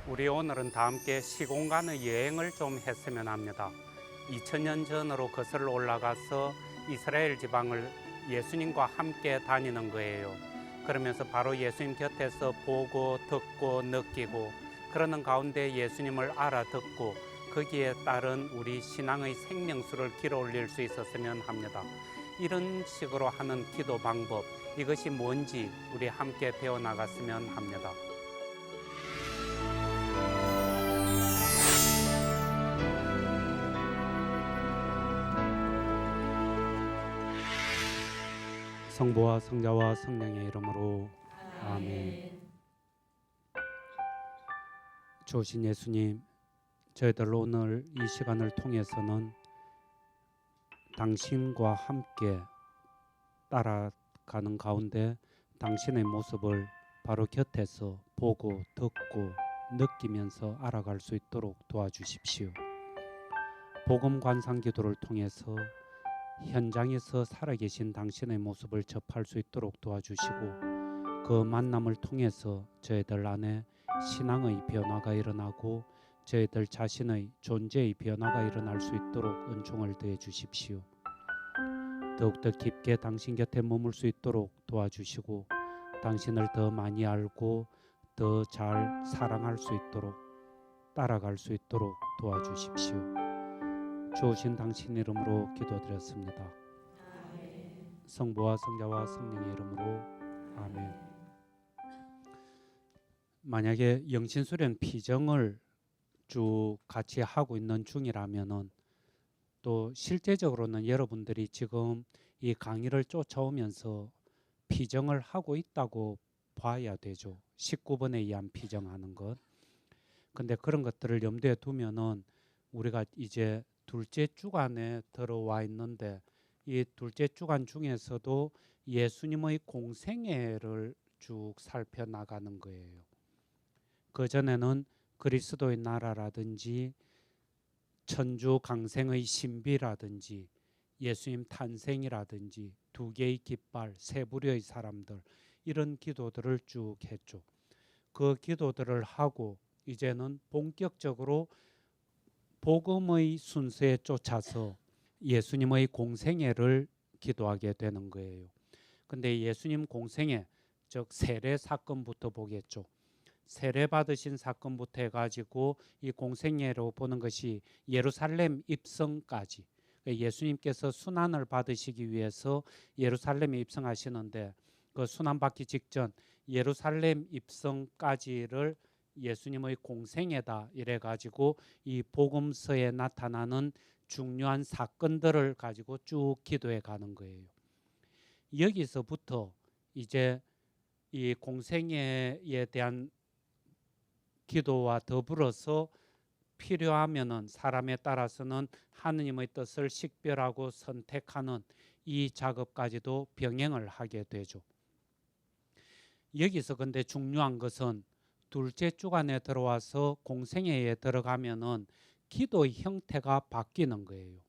우리 오늘은 다 함께 시공간의 여행을 좀 했으면 합니다. 2000년 전으로 거슬러 올라가서 이스라엘 지방을 예수님과 함께 다니는 거예요. 그러면서 바로 예수님 곁에서 보고 듣고 느끼고 그러는 가운데 예수님을 알아듣고 거기에 따른 우리 신앙의 생명수를 길어 올릴 수 있었으면 합니다. 이런 식으로 하는 기도 방법, 이것이 뭔지 우리 함께 배워나갔으면 합니다. 성부와 성자와 성령의 이름으로 아멘. 좋으신 예수님, 저희들 오늘 이 시간을 통해서는 당신과 함께 따라가는 가운데 당신의 모습을 바로 곁에서 보고 듣고 느끼면서 알아갈 수 있도록 도와주십시오. 복음 관상 기도를 통해서 현장에서 살아계신 당신의 모습을 접할 수 있도록 도와주시고 그 만남을 통해서 저희들 안에 신앙의 변화가 일어나고 저희들 자신의 존재의 변화가 일어날 수 있도록 은총을 더해 주십시오. 더욱더 깊게 당신 곁에 머물 수 있도록 도와주시고 당신을 더 많이 알고 더 잘 사랑할 수 있도록 따라갈 수 있도록 도와주십시오. 주오신 당신 이름으로 기도드렸습니다. 아멘. 성부와 성자와 성령의 이름으로 아멘. 만약에 영신수련 피정을 쭉 같이 하고 있는 중이라면은 또 실제적으로는 여러분들이 지금 이 강의를 쫓아오면서 피정을 하고 있다고 봐야 되죠. 19번에 의한 피정하는 것. 근데 그런 것들을 염두에 두면은 우리가 이제 둘째 주간에 들어와 있는데 이 둘째 주간 중에서도 예수님의 공생애를 쭉 살펴나가는 거예요. 그전에는 그리스도의 나라라든지 천주 강생의 신비라든지 예수님 탄생이라든지 두 개의 깃발, 세 부류의 사람들 이런 기도들을 쭉 했죠. 그 기도들을 하고 이제는 본격적으로 복음의 순서에 쫓아서 예수님의 공생애를 기도하게 되는 거예요. 근데 예수님 공생애, 즉 세례 사건부터 보겠죠. 세례 받으신 사건부터 해가지고 이 공생애로 보는 것이 예루살렘 입성까지, 예수님께서 순환을 받으시기 위해서 예루살렘에 입성하시는데 그 순환 받기 직전 예루살렘 입성까지를 예수님의 공생애다 이래 가지고 이 복음서에 나타나는 중요한 사건들을 가지고 쭉 기도해 가는 거예요. 여기서부터 이제 이 공생애에 대한 기도와 더불어서 필요하면은 사람에 따라서는 하느님의 뜻을 식별하고 선택하는 이 작업까지도 병행을 하게 되죠. 여기서 근데 중요한 것은 둘째 주간에 들어와서 공생애에 들어가면은 기도의 형태가 바뀌는 거예요.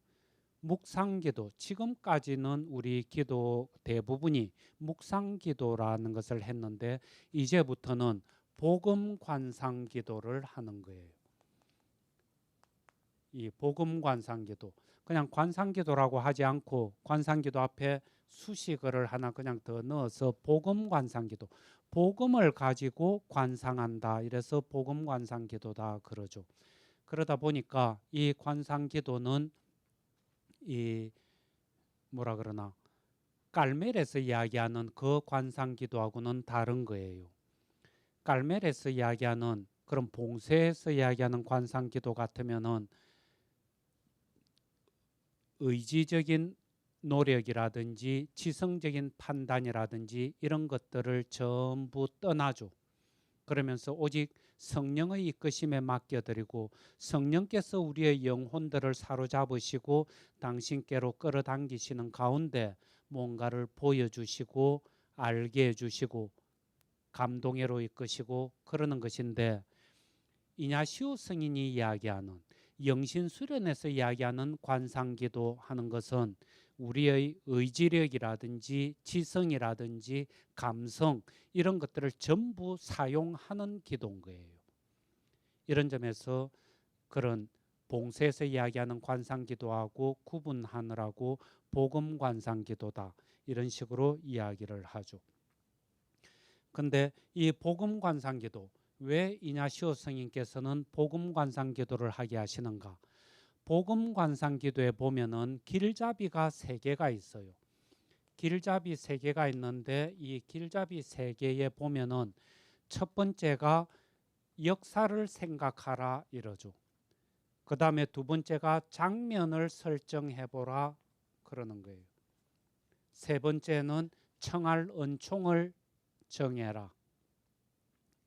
묵상기도, 지금까지는 우리 기도 대부분이 묵상기도라는 것을 했는데 이제부터는 복음관상기도를 하는 거예요. 이 복음관상기도, 그냥 관상기도라고 하지 않고 관상기도 앞에 수식어를 하나 그냥 더 넣어서 복음관상기도, 복음을 가지고 관상한다 이래서 복음관상기도다 그러죠. 그러다 보니까 이 관상기도는 이 뭐라 그러나 깔멜에서 이야기하는 그 관상기도하고는 다른 거예요. 깔멜에서 이야기하는 그런 봉쇄에서 이야기하는 관상기도 같으면은 의지적인 노력이라든지 지성적인 판단이라든지 이런 것들을 전부 떠나죠. 그러면서 오직 성령의 이끄심에 맡겨드리고 성령께서 우리의 영혼들을 사로잡으시고 당신께로 끌어당기시는 가운데 뭔가를 보여주시고 알게 해주시고 감동회로 이끄시고 그러는 것인데, 이냐시오 성인이 이야기하는 영신수련에서 이야기하는 관상기도 하는 것은 우리의 의지력이라든지 지성이라든지 감성 이런 것들을 전부 사용하는 기도인 거예요. 이런 점에서 그런 봉쇄에서 이야기하는 관상기도하고 구분하느라고 복음관상기도다 이런 식으로 이야기를 하죠. 근데 이 복음관상기도 왜 이냐시오 스님께서는 복음관상기도를 하게 하시는가? 복음관상기도에 보면은 길잡이가 3개가 있어요. 길잡이 3개가 있는데 이 길잡이 3개에 보면은 첫 번째가 역사를 생각하라 이러죠. 그 다음에 두 번째가 장면을 설정해보라 그러는 거예요. 세 번째는 청할 은총을 정해라.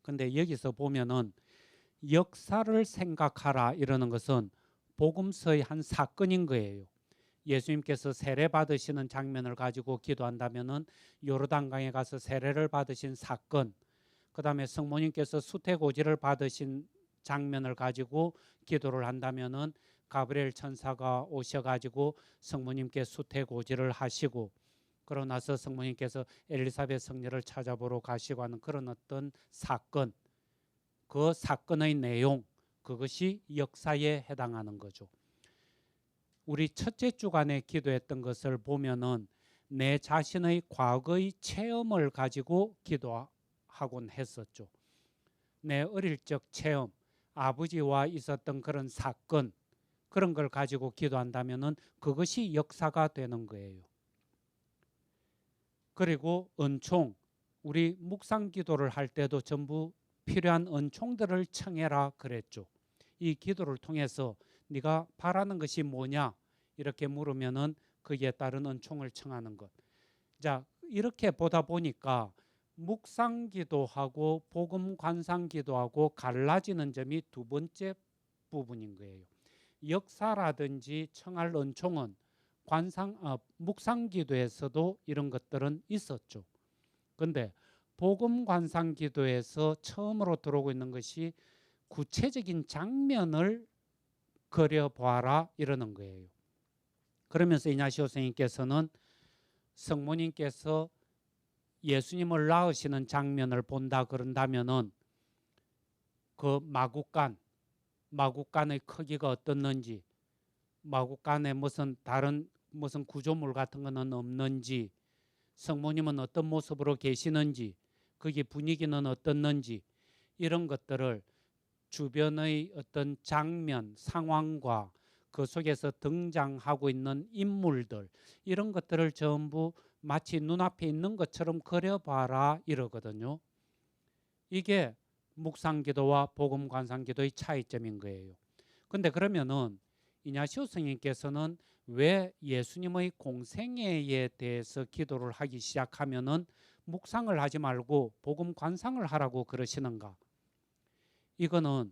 근데 여기서 보면은 역사를 생각하라 이러는 것은 복음서의 한 사건인 거예요. 예수님께서 세례 받으시는 장면을 가지고 기도한다면은 요르단강에 가서 세례를 받으신 사건, 그 다음에 성모님께서 수태고지를 받으신 장면을 가지고 기도를 한다면은 가브리엘 천사가 오셔가지고 성모님께 수태고지를 하시고, 그러고 나서 성모님께서 엘리사벳 성녀를 찾아보러 가시고 하는 그런 어떤 사건, 그 사건의 내용, 그것이 역사에 해당하는 거죠. 우리 첫째 주간에 기도했던 것을 보면은 내 자신의 과거의 체험을 가지고 기도하곤 했었죠. 내 어릴 적 체험, 아버지와 있었던 그런 사건, 그런 걸 가지고 기도한다면은 그것이 역사가 되는 거예요. 그리고 은총, 우리 묵상 기도를 할 때도 전부 필요한 은총들을 청해라 그랬죠. 이 기도를 통해서 네가 바라는 것이 뭐냐 이렇게 물으면은 거기에 따른 은총을 청하는 것. 자, 이렇게 보다 보니까 묵상 기도하고 복음 관상 기도하고 갈라지는 점이 두 번째 부분인 거예요. 역사라든지 청할 은총은 묵상 기도에서도 이런 것들은 있었죠. 그런데 복음 관상 기도에서 처음으로 들어오고 있는 것이 구체적인 장면을 그려보아라 이러는 거예요. 그러면서 이냐시오 선생님께서는 성모님께서 예수님을 낳으시는 장면을 본다 그런다면은 그 마구간의 크기가 어떻는지, 마구간에 무슨 다른 무슨 구조물 같은 것은 없는지, 성모님은 어떤 모습으로 계시는지, 거기 분위기는 어떻는지, 이런 것들을 주변의 어떤 장면, 상황과 그 속에서 등장하고 있는 인물들, 이런 것들을 전부 마치 눈앞에 있는 것처럼 그려봐라 이러거든요. 이게 묵상기도와 복음관상기도의 차이점인 거예요. 근데 그러면은 이냐시오 스님께서는 왜 예수님의 공생애에 대해서 기도를 하기 시작하면은 묵상을 하지 말고 복음관상을 하라고 그러시는가? 이거는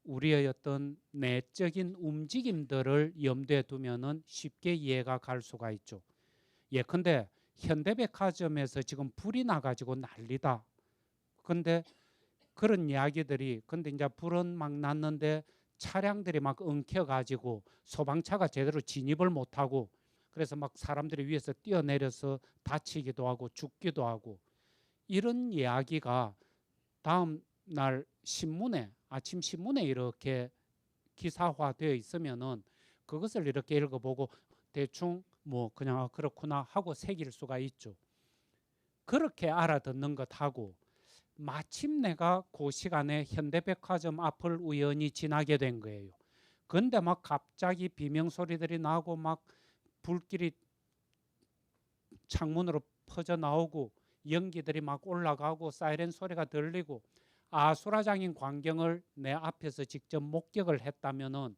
우리의 어떤 내적인 움직임들을 염두에 두면은 쉽게 이해가 갈 수가 있죠. 예컨대 현대백화점에서 지금 불이 나가지고 난리다. 근데 그런 이야기들이, 근데 이제 불은 막 났는데 차량들이 막 엉켜가지고 소방차가 제대로 진입을 못하고, 그래서 막 사람들이 위에서 뛰어내려서 다치기도 하고 죽기도 하고, 이런 이야기가 다음 날 신문에, 아침 신문에 이렇게 기사화되어 있으면은 그것을 이렇게 읽어보고 대충 뭐 그냥 그렇구나 하고 새길 수가 있죠. 그렇게 알아듣는 것하고 마침 내가 그 시간에 현대백화점 앞을 우연히 지나게 된 거예요. 근데 막 갑자기 비명 소리들이 나고 막 불길이 창문으로 퍼져 나오고 연기들이 막 올라가고 사이렌 소리가 들리고 아수라장인 광경을 내 앞에서 직접 목격을 했다면은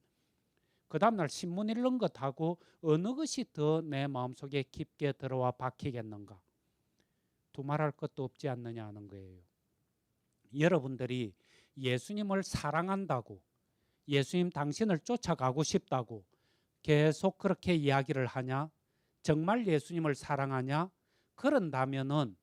그 다음날 신문 읽는 것하고 어느 것이 더 내 마음속에 깊게 들어와 박히겠는가? 두말할 것도 없지 않느냐 하는 거예요. 여러분들이 예수님을 사랑한다고, 예수님 당신을 쫓아가고 싶다고 계속 그렇게 이야기를 하냐? 정말 예수님을 사랑하냐? 그렇다면은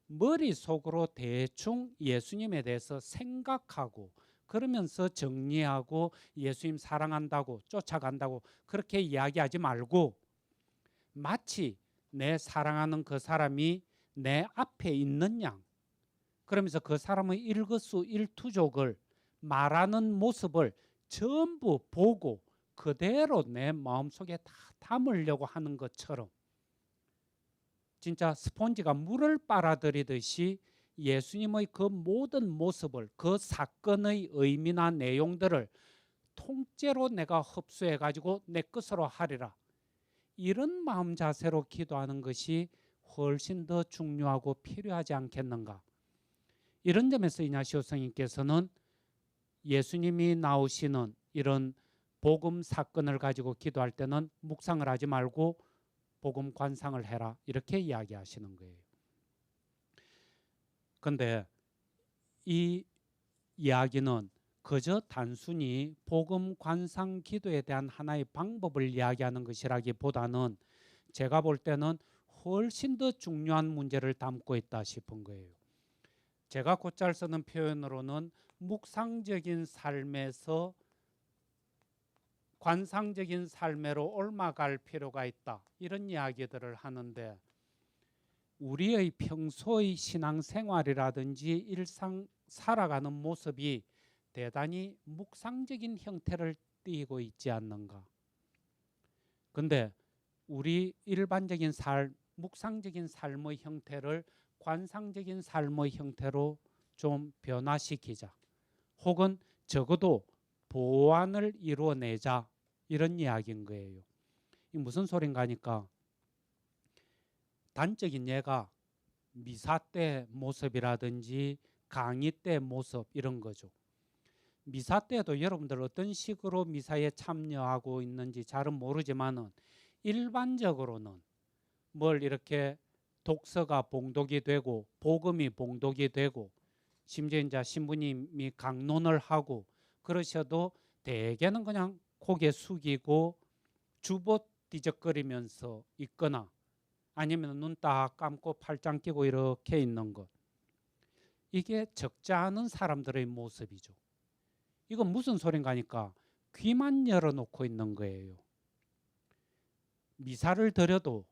머릿속으로 대충 예수님에 대해서 생각하고 그러면서 정리하고 예수님 사랑한다고 쫓아간다고 그렇게 이야기하지 말고, 마치 내 사랑하는 그 사람이 내 앞에 있는 양, 그러면서 그 사람의 일거수일투족을 말하는 모습을 전부 보고 그대로 내 마음속에 다 담으려고 하는 것처럼 진짜 스폰지가 물을 빨아들이듯이 예수님의 그 모든 모습을, 그 사건의 의미나 내용들을 통째로 내가 흡수해 가지고 내 것으로 하리라. 이런 마음 자세로 기도하는 것이 훨씬 더 중요하고 필요하지 않겠는가. 이런 점에서 이냐시오 성인께서는 예수님이 나오시는 이런 복음 사건을 가지고 기도할 때는 묵상을 하지 말고 복음 관상을 해라, 이렇게 이야기하시는 거예요. 그런데 이 이야기는 그저 단순히 복음 관상 기도에 대한 하나의 방법을 이야기하는 것이라기보다는 제가 볼 때는 훨씬 더 중요한 문제를 담고 있다 싶은 거예요. 제가 곧잘 쓰는 표현으로는 묵상적인 삶에서 관상적인 삶으로 옮아갈 필요가 있다, 이런 이야기들을 하는데, 우리의 평소의 신앙생활이라든지 일상 살아가는 모습이 대단히 묵상적인 형태를 띠고 있지 않는가. 근데 우리 일반적인 삶, 묵상적인 삶의 형태를 관상적인 삶의 형태로 좀 변화시키자, 혹은 적어도 보완을 이루어내자, 이런 이야기인 거예요. 이 무슨 소린가 하니까, 단적인 예가 미사 때 모습이라든지 강의 때 모습, 이런 거죠. 미사 때도 여러분들 어떤 식으로 미사에 참여하고 있는지 잘은 모르지만은 일반적으로는 뭘 이렇게 독서가 봉독이 되고 복음이 봉독이 되고 심지어 이제 신부님이 강론을 하고 그러셔도 대개는 그냥 고개 숙이고 주보 뒤적거리면서 있거나 아니면 눈 딱 감고 팔짱 끼고 이렇게 있는 것, 이게 적지 않은 사람들의 모습이죠. 이건 무슨 소린가 하니까 귀만 열어놓고 있는 거예요. 미사를 드려도,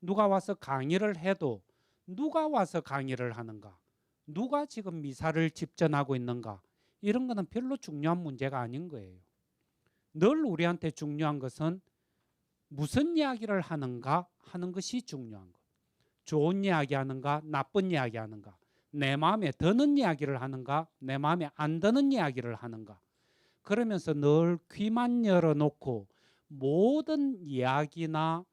누가 와서 강의를 해도, 누가 와서 강의를 하는가, 누가 지금 미사를 집전하고 있는가, 이런 거는 별로 중요한 문제가 아닌 거예요. 늘 우리한테 중요한 것은 무슨 이야기를 하는가 하는 것이 중요한 것. 좋은 이야기 하는가, 나쁜 이야기 하는가, 내 마음에 드는 이야기를 하는가, 내 마음에 안 드는 이야기를 하는가. 그러면서 늘 귀만 열어놓고 모든 이야기나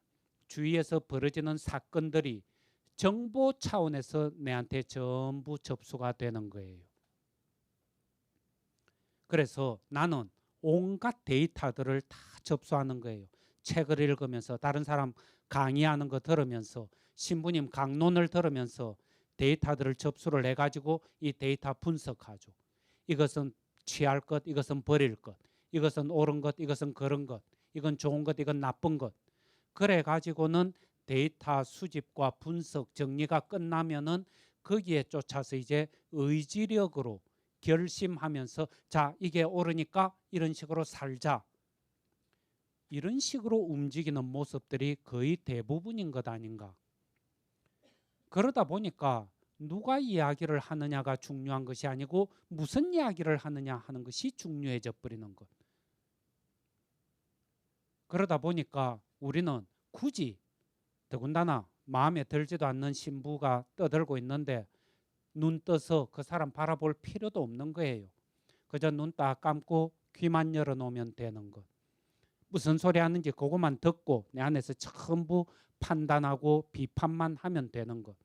주위에서 벌어지는 사건들이 정보 차원에서 내한테 전부 접수가 되는 거예요. 그래서 나는 온갖 데이터들을 다 접수하는 거예요. 책을 읽으면서, 다른 사람 강의하는 거 들으면서, 신부님 강론을 들으면서 데이터들을 접수를 해가지고 이 데이터 분석하죠. 이것은 취할 것, 이것은 버릴 것, 이것은 옳은 것, 이것은 그런 것, 이건 좋은 것, 이건 나쁜 것. 그래 가지고는 데이터 수집과 분석 정리가 끝나면은 거기에 쫓아서 이제 의지력으로 결심하면서, 자, 이게 옳으니까 이런 식으로 살자, 이런 식으로 움직이는 모습들이 거의 대부분인 것 아닌가. 그러다 보니까 누가 이야기를 하느냐가 중요한 것이 아니고 무슨 이야기를 하느냐 하는 것이 중요해져 버리는 것. 그러다 보니까 우리는 굳이, 더군다나 마음에 들지도 않는 신부가 떠들고 있는데 눈 떠서 그 사람 바라볼 필요도 없는 거예요. 그저 눈 딱 감고 귀만 열어놓으면 되는 것. 무슨 소리 하는지 그것만 듣고 내 안에서 전부 판단하고 비판만 하면 되는 것.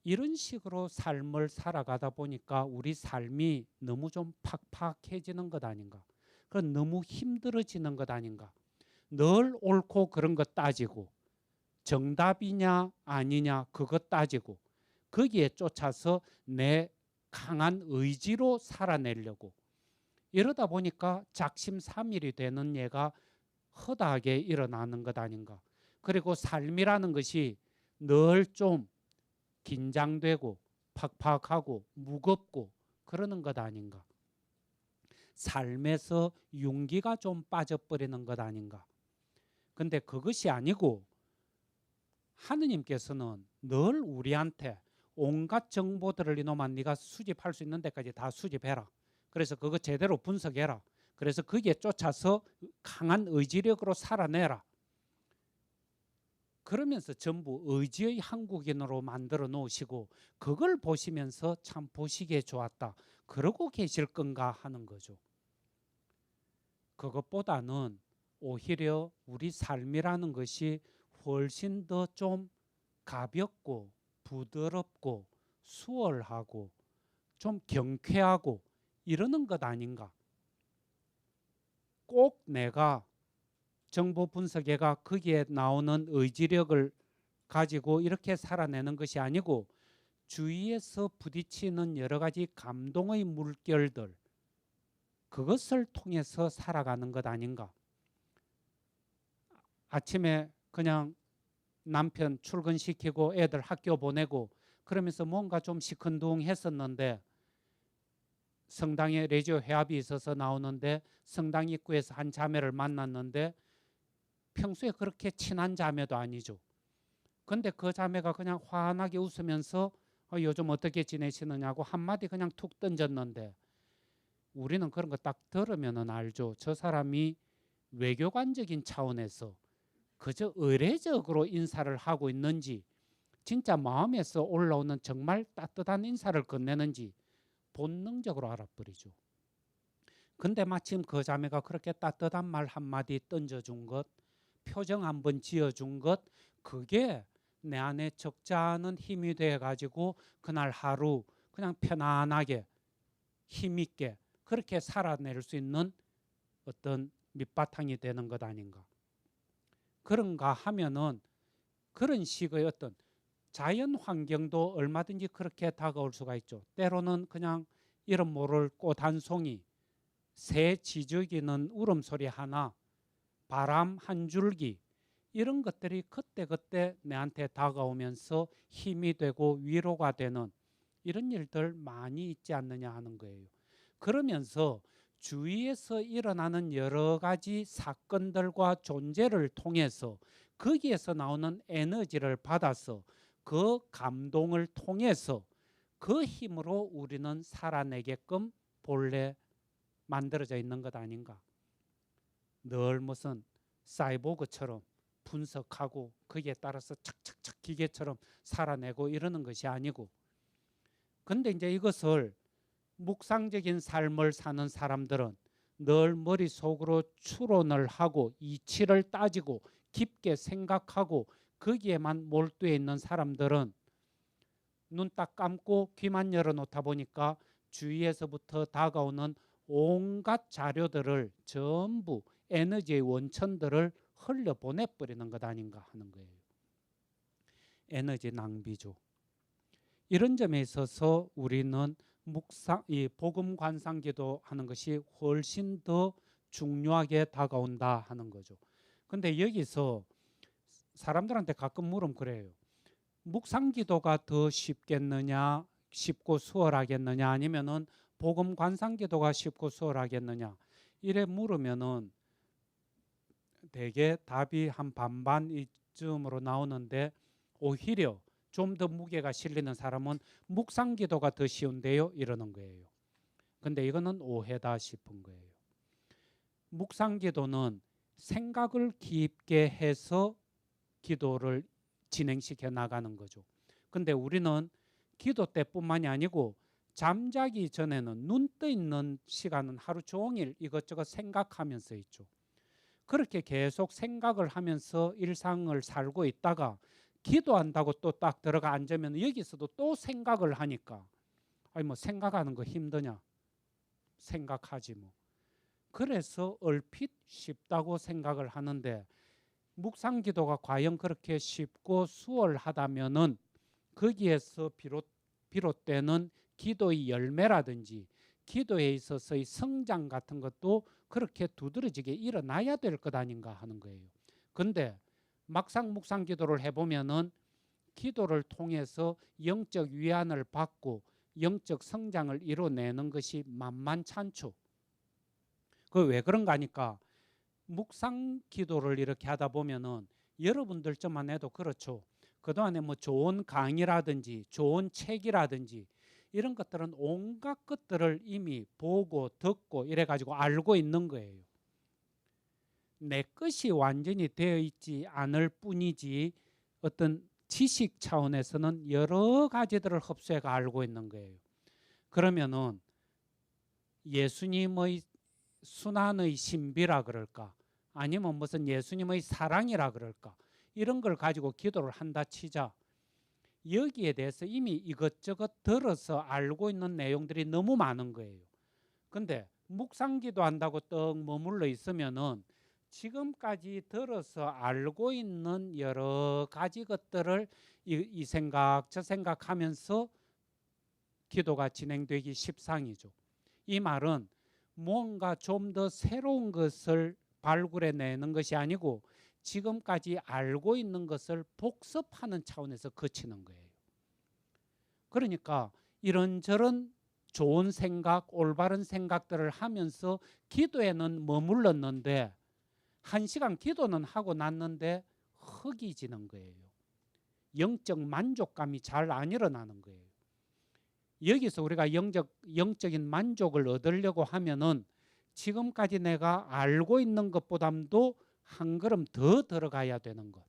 이런 식으로 삶을 살아가다 보니까 우리 삶이 너무 좀 팍팍해지는 것 아닌가. 그건 너무 힘들어지는 것 아닌가. 늘 옳고 그런 것 따지고 정답이냐 아니냐 그것 따지고 거기에 쫓아서 내 강한 의지로 살아내려고 이러다 보니까 작심삼일이 되는 예가 허다하게 일어나는 것 아닌가. 그리고 삶이라는 것이 늘 좀 긴장되고 팍팍하고 무겁고 그러는 것 아닌가. 삶에서 용기가 좀 빠져버리는 것 아닌가. 근데 그것이 아니고 하느님께서는 늘 우리한테 온갖 정보들을 이놈아 네가 수집할 수 있는 데까지 다 수집해라. 그래서 그거 제대로 분석해라. 그래서 거기에 쫓아서 강한 의지력으로 살아내라. 그러면서 전부 의지의 한국인으로 만들어 놓으시고 그걸 보시면서 참 보시기에 좋았다. 그러고 계실 건가 하는 거죠. 그것보다는 오히려 우리 삶이라는 것이 훨씬 더 좀 가볍고 부드럽고 수월하고 좀 경쾌하고 이러는 것 아닌가. 꼭 내가 정보 분석회가 거기에 나오는 의지력을 가지고 이렇게 살아내는 것이 아니고 주위에서 부딪히는 여러 가지 감동의 물결들 그것을 통해서 살아가는 것 아닌가. 아침에 그냥 남편 출근시키고 애들 학교 보내고 그러면서 뭔가 좀 시큰둥했었는데 성당에 레지오 회합이 있어서 나오는데 성당 입구에서 한 자매를 만났는데 평소에 그렇게 친한 자매도 아니죠. 근데 그 자매가 그냥 환하게 웃으면서 요즘 어떻게 지내시느냐고 한마디 그냥 툭 던졌는데 우리는 그런 거 딱 들으면 알죠. 저 사람이 외교관적인 차원에서 그저 의례적으로 인사를 하고 있는지 진짜 마음에서 올라오는 정말 따뜻한 인사를 건네는지 본능적으로 알아버리죠. 근데 마침 그 자매가 그렇게 따뜻한 말 한마디 던져준 것, 표정 한번 지어준 것, 그게 내 안에 적잖은 힘이 돼가지고 그날 하루 그냥 편안하게 힘있게 그렇게 살아낼 수 있는 어떤 밑바탕이 되는 것 아닌가. 그런가 하면은 그런 식의 어떤 자연 환경도 얼마든지 그렇게 다가올 수가 있죠. 때로는 그냥 이름 모를 꽃 한 송이, 새 지저귀는 울음소리 하나, 바람 한 줄기 이런 것들이 그때그때 내한테 다가오면서 힘이 되고 위로가 되는 이런 일들 많이 있지 않느냐 하는 거예요. 그러면서 주위에서 일어나는 여러 가지 사건들과 존재를 통해서 거기에서 나오는 에너지를 받아서 그 감동을 통해서 그 힘으로 우리는 살아내게끔 본래 만들어져 있는 것 아닌가. 늘 무슨 사이보그처럼 분석하고 거기에 따라서 착착착 기계처럼 살아내고 이러는 것이 아니고 근데 이제 이것을 묵상적인 삶을 사는 사람들은 늘 머릿속으로 추론을 하고 이치를 따지고 깊게 생각하고 거기에만 몰두해 있는 사람들은 눈 딱 감고 귀만 열어놓다 보니까 주위에서부터 다가오는 온갖 자료들을 전부 에너지의 원천들을 흘려보내버리는 것 아닌가 하는 거예요. 에너지 낭비죠. 이런 점에 있어서 우리는 이 복음 관상기도 하는 것이 훨씬 더 중요하게 다가온다 하는 거죠. 근데 여기서 사람들한테 가끔 물으면 그래요. 묵상기도가 더 쉽겠느냐, 쉽고 수월하겠느냐, 아니면은 복음 관상기도가 쉽고 수월하겠느냐 이래 물으면은 대개 답이 한 반반 이쯤으로 나오는데 오히려 좀 더 무게가 실리는 사람은 묵상기도가 더 쉬운데요 이러는 거예요. 근데 이거는 오해다 싶은 거예요. 묵상기도는 생각을 깊게 해서 기도를 진행시켜 나가는 거죠. 근데 우리는 기도 때뿐만이 아니고 잠자기 전에는 눈 떠 있는 시간은 하루 종일 이것저것 생각하면서 있죠. 그렇게 계속 생각을 하면서 일상을 살고 있다가 기도한다고 또 딱 들어가 앉으면 여기서도 또 생각을 하니까 아니 뭐 생각하는 거 힘드냐? 생각하지 뭐. 그래서 얼핏 쉽다고 생각을 하는데 묵상기도가 과연 그렇게 쉽고 수월하다면은 거기에서 비롯되는 기도의 열매라든지 기도에 있어서의 성장 같은 것도 그렇게 두드러지게 일어나야 될 것 아닌가 하는 거예요. 근데 막상 묵상 기도를 해보면은 기도를 통해서 영적 위안을 받고 영적 성장을 이뤄내는 것이 만만찮죠. 그 왜 그런가 하니까 묵상 기도를 이렇게 하다 보면은 여러분들쯤만 해도 그렇죠. 그동안에 뭐 좋은 강의라든지 좋은 책이라든지 이런 것들은 온갖 것들을 이미 보고 듣고 이래 가지고 알고 있는 거예요. 내 것이 완전히 되어 있지 않을 뿐이지 어떤 지식 차원에서는 여러 가지들을 흡수해가 알고 있는 거예요. 그러면은 예수님의 순환의 신비라 그럴까, 아니면 무슨 예수님의 사랑이라 그럴까, 이런 걸 가지고 기도를 한다 치자. 여기에 대해서 이미 이것저것 들어서 알고 있는 내용들이 너무 많은 거예요. 근데 묵상기도 한다고 떡 머물러 있으면은 지금까지 들어서 알고 있는 여러 가지 것들을 이 생각 저 생각하면서 기도가 진행되기 십상이죠. 이 말은 뭔가 좀 더 새로운 것을 발굴해내는 것이 아니고 지금까지 알고 있는 것을 복습하는 차원에서 그치는 거예요. 그러니까 이런저런 좋은 생각, 올바른 생각들을 하면서 기도에는 머물렀는데 1시간 기도는 하고 났는데 흙이 지는 거예요. 영적 만족감이 잘 안 일어나는 거예요. 여기서 우리가 영적인 만족을 얻으려고 하면은 지금까지 내가 알고 있는 것보다도 한 걸음 더 들어가야 되는 것.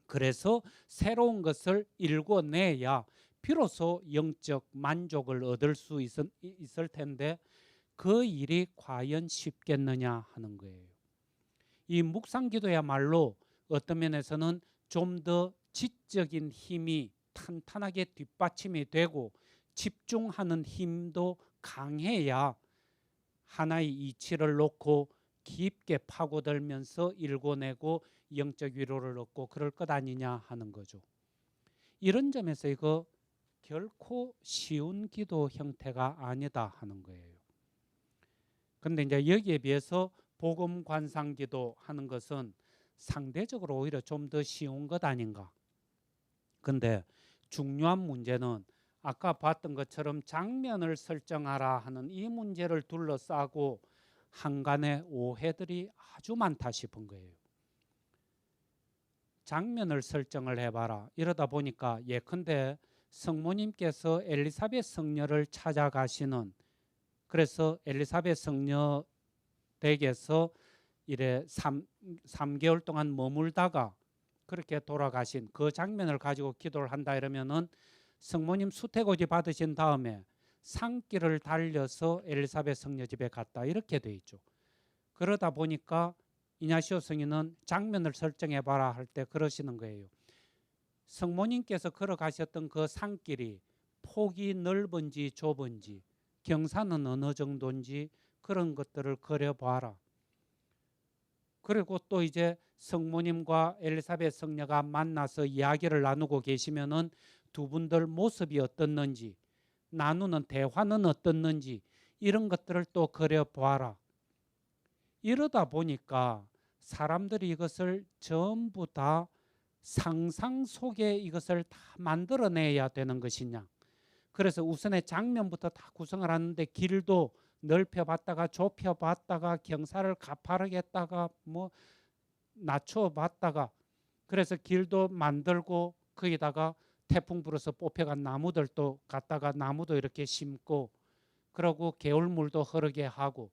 그래서 새로운 것을 읽어내야 비로소 영적 만족을 얻을 수 있을 텐데 그 일이 과연 쉽겠느냐 하는 거예요. 이 묵상기도야말로 어떤 면에서는 좀 더 지적인 힘이 탄탄하게 뒷받침이 되고 집중하는 힘도 강해야 하나의 이치를 놓고 깊게 파고들면서 읽어내고 영적 위로를 얻고 그럴 것 아니냐 하는 거죠. 이런 점에서 이거 결코 쉬운 기도 형태가 아니다 하는 거예요. 근데 이제 여기에 비해서 복음 관상 기도 하는 것은 상대적으로 오히려 좀 더 쉬운 것 아닌가. 근데 중요한 문제는 아까 봤던 것처럼 장면을 설정하라 하는 이 문제를 둘러싸고 한간의 오해들이 아주 많다 싶은 거예요. 장면을 설정을 해봐라. 이러다 보니까 예컨대 성모님께서 엘리사벳 성녀를 찾아가시는, 그래서 엘리사벳 성녀 댁에서 이래 3개월 동안 머물다가 그렇게 돌아가신 그 장면을 가지고 기도를 한다 이러면은 성모님 수태고지 받으신 다음에 산길을 달려서 엘리사벳 성녀 집에 갔다 이렇게 돼 있죠. 그러다 보니까 이냐시오 성인은 장면을 설정해 봐라 할 때 그러시는 거예요. 성모님께서 걸어가셨던 그 산길이 폭이 넓은지 좁은지 경사는 어느 정도인지 그런 것들을 그려봐라. 그리고 또 이제 성모님과 엘리사벳 성녀가 만나서 이야기를 나누고 계시면은 두 분들 모습이 어떻는지, 나누는 대화는 어떻는지 이런 것들을 또 그려봐라. 이러다 보니까 사람들이 이것을 전부 다 상상 속에 이것을 다 만들어내야 되는 것이냐. 그래서 우선의 장면부터 다 구성을 하는데 길도 넓혀봤다가 좁혀봤다가 경사를 가파르게 했다가 뭐 낮춰봤다가 그래서 길도 만들고 거기다가 태풍 불어서 뽑혀간 나무들도 갖다가 나무도 이렇게 심고 그러고 개울물도 흐르게 하고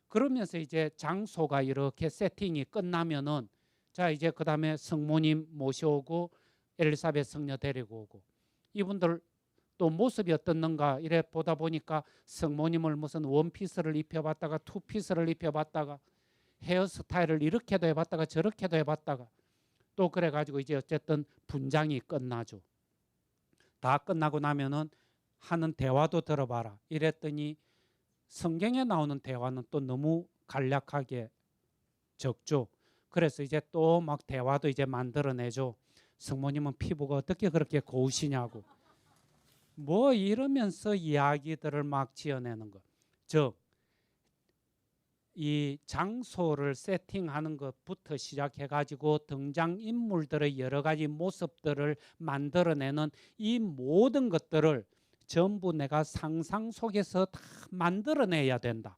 그러면서 이제 장소가 이렇게 세팅이 끝나면은 자 이제 그 다음에 성모님 모셔오고 엘리사벳 성녀 데리고 오고 이분들 또 모습이 어떻는가 이래 보다 보니까 성모님을 무슨 원피스를 입혀봤다가 투피스를 입혀봤다가 헤어스타일을 이렇게도 해봤다가 저렇게도 해봤다가 또 그래가지고 이제 어쨌든 분장이 끝나죠. 다 끝나고 나면은 하는 대화도 들어봐라 이랬더니 성경에 나오는 대화는 또 너무 간략하게 적죠. 그래서 이제 또 막 대화도 이제 만들어내죠. 성모님은 피부가 어떻게 그렇게 고우시냐고 뭐 이러면서 이야기들을 막 지어내는 것. 즉 이 장소를 세팅하는 것부터 시작해가지고 등장인물들의 여러 가지 모습들을 만들어내는 이 모든 것들을 전부 내가 상상 속에서 다 만들어내야 된다.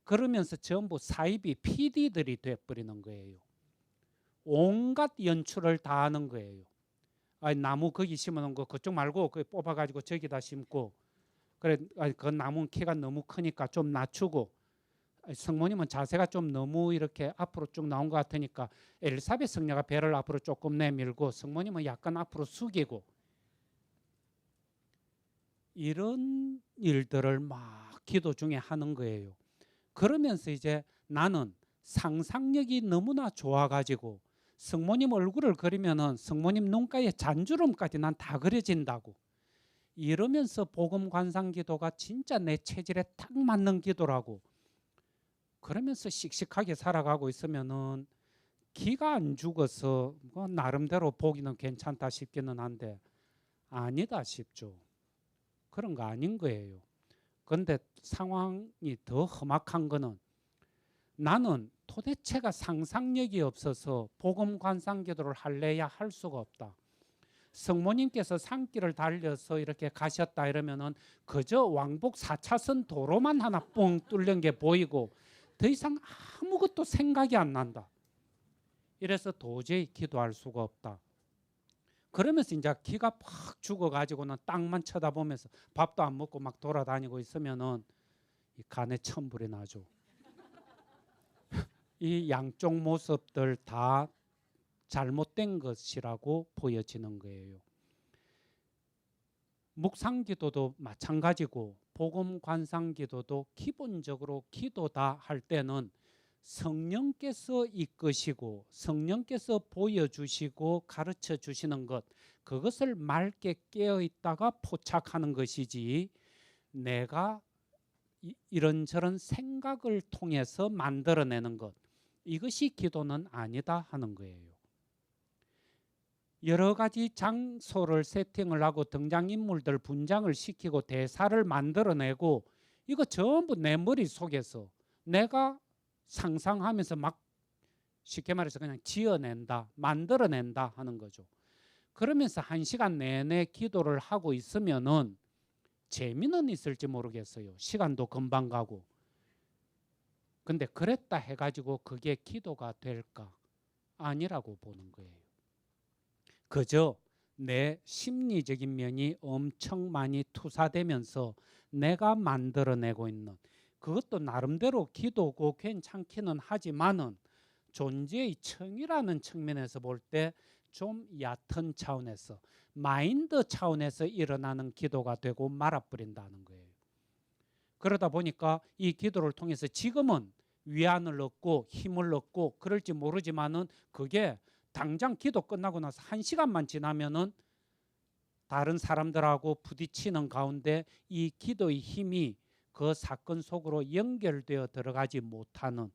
그러면서 전부 사이비 PD들이 돼버리는 거예요. 온갖 연출을 다 하는 거예요. 나무 거기 심어놓은 거 그쪽 말고 그 뽑아가지고 저기다 심고 그래 그 나무 키가 너무 크니까 좀 낮추고 성모님은 자세가 좀 너무 이렇게 앞으로 쭉 나온 것 같으니까 엘리사벳 성녀가 배를 앞으로 조금 내밀고 성모님은 약간 앞으로 숙이고 이런 일들을 막 기도 중에 하는 거예요. 그러면서 이제 나는 상상력이 너무나 좋아가지고 성모님 얼굴을 그리면은 성모님 눈가에 잔주름까지 난 다 그려진다고 이러면서 복음 관상 기도가 진짜 내 체질에 딱 맞는 기도라고 그러면서 씩씩하게 살아가고 있으면은 기가 안 죽어서 뭐 나름대로 보기는 괜찮다 싶기는 한데 아니다 싶죠. 그런 거 아닌 거예요. 그런데 상황이 더 험악한 거는 나는 도대체가 상상력이 없어서 복음 관상 기도를 할래야 할 수가 없다. 성모님께서 산길을 달려서 이렇게 가셨다 이러면은 그저 왕복 4차선 도로만 하나 뻥 뚫린 게 보이고 더 이상 아무것도 생각이 안 난다. 이래서 도저히 기도할 수가 없다. 그러면서 이제 기가 팍 죽어가지고는 땅만 쳐다보면서 밥도 안 먹고 막 돌아다니고 있으면은 이 간에 천불이 나죠. 이 양쪽 모습들 다 잘못된 것이라고 보여지는 거예요. 묵상기도도 마찬가지고 복음 관상기도도 기본적으로 기도다 할 때는 성령께서 이끄시고 성령께서 보여주시고 가르쳐 주시는 것 그것을 맑게 깨어 있다가 포착하는 것이지 내가 이런저런 생각을 통해서 만들어내는 것 이것이 기도는 아니다 하는 거예요. 여러 가지 장소를 세팅을 하고 등장인물들 분장을 시키고 대사를 만들어내고 이거 전부 내 머릿속에서 내가 상상하면서 막 쉽게 말해서 그냥 지어낸다, 만들어낸다 하는 거죠. 그러면서 1시간 내내 기도를 하고 있으면은 재미는 있을지 모르겠어요. 시간도 금방 가고. 근데 그랬다 해가지고 그게 기도가 될까? 아니라고 보는 거예요. 그저 내 심리적인 면이 엄청 많이 투사되면서 내가 만들어내고 있는 그것도 나름대로 기도고 괜찮기는 하지만은 존재의 청이라는 측면에서 볼 때 좀 얕은 차원에서 마인드 차원에서 일어나는 기도가 되고 말아버린다는 거예요. 그러다 보니까 이 기도를 통해서 지금은 위안을 얻고 힘을 얻고 그럴지 모르지만은 그게 당장 기도 끝나고 나서 1시간만 지나면은 다른 사람들하고 부딪히는 가운데 이 기도의 힘이 그 사건 속으로 연결되어 들어가지 못하는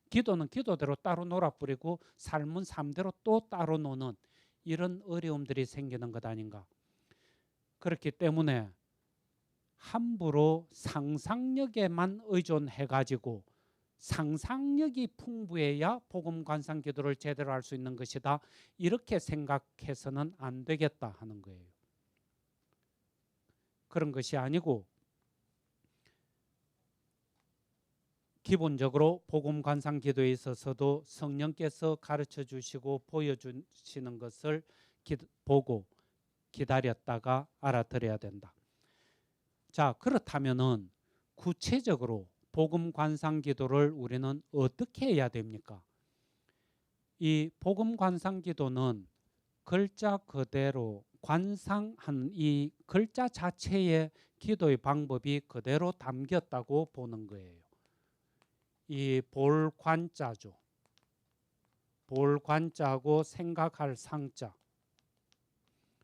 기도는 기도대로 따로 놀아버리고 삶은 삶대로 또 따로 노는 이런 어려움들이 생기는 것 아닌가. 그렇기 때문에 함부로 상상력에만 의존해가지고 상상력이 풍부해야 복음 관상 기도를 제대로 할 수 있는 것이다. 이렇게 생각해서는 안 되겠다 하는 거예요. 그런 것이 아니고 기본적으로 복음 관상 기도에 있어서도 성령께서 가르쳐 주시고 보여주시는 것을 보고 기다렸다가 알아들어야 된다. 자, 그렇다면은 구체적으로 복음 관상 기도를 우리는 어떻게 해야 됩니까? 이 복음 관상 기도는 글자 그대로 관상한 이 글자 자체의 기도의 방법이 그대로 담겼다고 보는 거예요. 이 볼관자죠. 볼관자고 생각할 상자.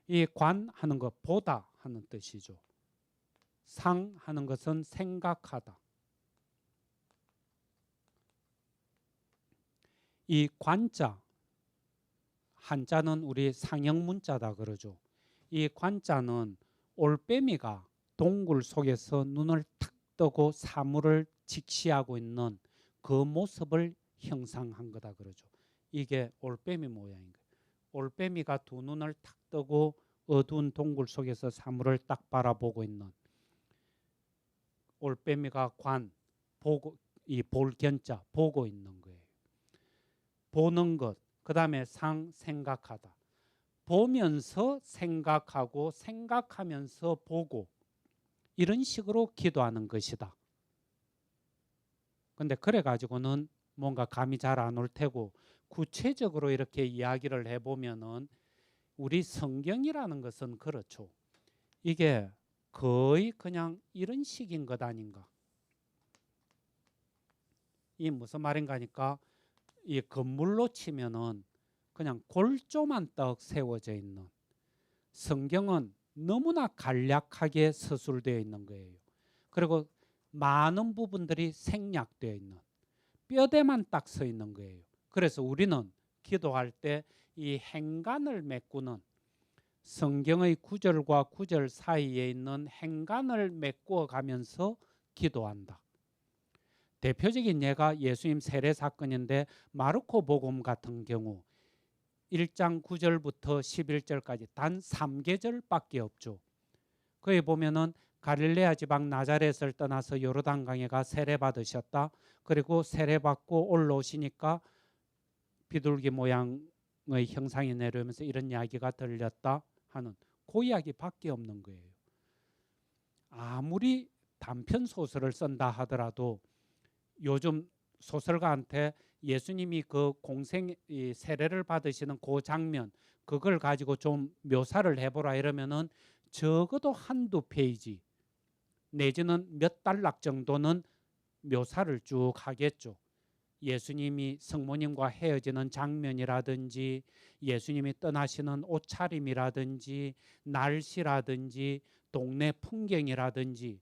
이 관 하는 것 보다 하는 뜻이죠. 상 하는 것은 생각하다. 이 관자 한자는 우리 상형 문자다 그러죠. 이 관자는 올빼미가 동굴 속에서 눈을 탁 뜨고 사물을 직시하고 있는 그 모습을 형상한 거다 그러죠. 이게 올빼미 모양인 거예요. 올빼미가 두 눈을 탁 뜨고 어두운 동굴 속에서 사물을 딱 바라보고 있는 올빼미가 관 보고 이 볼견자 보고 있는 거예요. 보는 것, 그 다음에 상 생각하다. 보면서 생각하고 생각하면서 보고 이런 식으로 기도하는 것이다. 근데 그래 가지고는 뭔가 감이 잘 안 올 테고 구체적으로 이렇게 이야기를 해보면은 우리 성경이라는 것은 그렇죠. 이게 거의 그냥 이런 식인 것 아닌가. 이 무슨 말인가 하니까 이 건물로 치면은 그냥 골조만 떡 세워져 있는, 성경은 너무나 간략하게 서술되어 있는 거예요. 그리고 많은 부분들이 생략되어 있는, 뼈대만 딱 서 있는 거예요. 그래서 우리는 기도할 때 이 행간을 메꾸는, 성경의 구절과 구절 사이에 있는 행간을 메꾸어 가면서 기도한다. 대표적인 예가 예수님 세례 사건인데, 마르코 복음 같은 경우 1장 9절부터 11절까지 단 3계절밖에 없죠. 거기 보면은 갈릴레아 지방 나자렛을 떠나서 요르단강에 가 세례 받으셨다. 그리고 세례 받고 올라오시니까 비둘기 모양의 형상이 내려오면서 이런 이야기가 들렸다 하는 그 이야기밖에 없는 거예요. 아무리 단편 소설을 쓴다 하더라도 요즘 소설가한테 예수님이 그 공생 세례를 받으시는 그 장면, 그걸 가지고 좀 묘사를 해보라 이러면은 적어도 한두 페이지 내지는 몇 단락 정도는 묘사를 쭉 하겠죠. 예수님이 성모님과 헤어지는 장면이라든지, 예수님이 떠나시는 옷차림이라든지, 날씨라든지, 동네 풍경이라든지.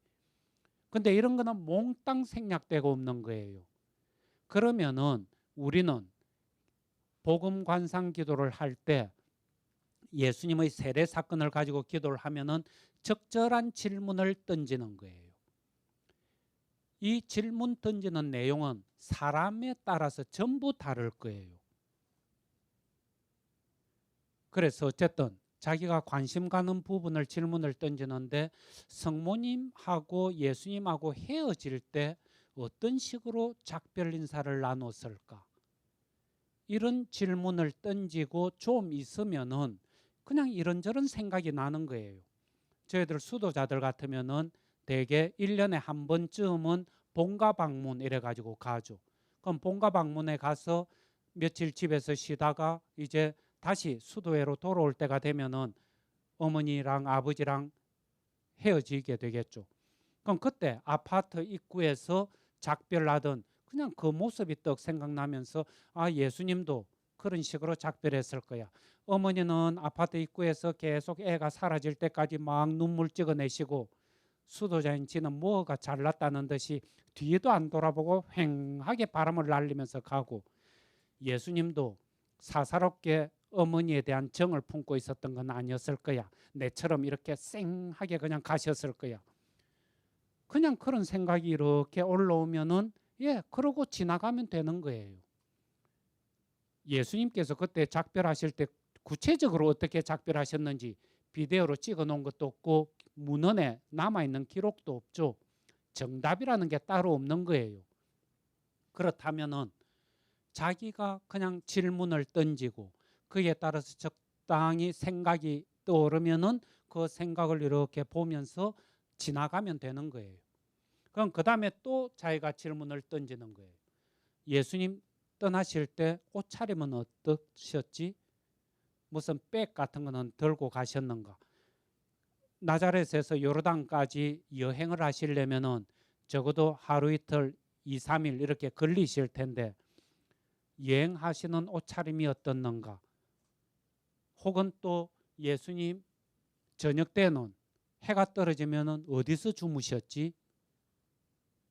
근데 이런 거는 몽땅 생략되고 없는 거예요. 그러면은 우리는 복음 관상 기도를 할 때 예수님의 세례 사건을 가지고 기도를 하면은 적절한 질문을 던지는 거예요. 이 질문 던지는 내용은 사람에 따라서 전부 다를 거예요. 그래서 어쨌든 자기가 관심 가는 부분을 질문을 던지는데, 성모님하고 예수님하고 헤어질 때 어떤 식으로 작별 인사를 나눴을까? 이런 질문을 던지고 좀 있으면은 그냥 이런저런 생각이 나는 거예요. 저희들 수도자들 같으면은 대개 1년에 한 번쯤은 본가 방문 이래 가지고 가죠. 그럼 본가 방문에 가서 며칠 집에서 쉬다가 이제 다시 수도회로 돌아올 때가 되면은 어머니랑 아버지랑 헤어지게 되겠죠. 그럼 그때 아파트 입구에서 작별하던 그냥 그 모습이 떡 생각나면서, 아, 예수님도 그런 식으로 작별했을 거야. 어머니는 아파트 입구에서 계속 애가 사라질 때까지 막 눈물 찍어내시고, 수도자인 지는 뭐가 잘났다는 듯이 뒤도 안 돌아보고 휑하게 바람을 날리면서 가고, 예수님도 사사롭게 어머니에 대한 정을 품고 있었던 건 아니었을 거야. 내처럼 이렇게 쌩하게 그냥 가셨을 거야. 그냥 그런 생각이 이렇게 올라오면은 그러고 지나가면 되는 거예요. 예수님께서 그때 작별하실 때 구체적으로 어떻게 작별하셨는지 비디오로 찍어 놓은 것도 없고 문헌에 남아있는 기록도 없죠. 정답이라는 게 따로 없는 거예요. 그렇다면은 자기가 그냥 질문을 던지고 그에 따라서 적당히 생각이 떠오르면은 그 생각을 이렇게 보면서 지나가면 되는 거예요. 그럼 그 다음에 또 자기가 질문을 던지는 거예요. 예수님 떠나실 때 옷차림은 어떠셨지? 무슨 백 같은 거는 들고 가셨는가? 나자렛에서 요르단까지 여행을 하시려면은 적어도 하루 이틀 2, 3일 이렇게 걸리실 텐데 여행하시는 옷차림이 어떻는가? 혹은 또 예수님 저녁 때는 해가 떨어지면은 어디서 주무셨지?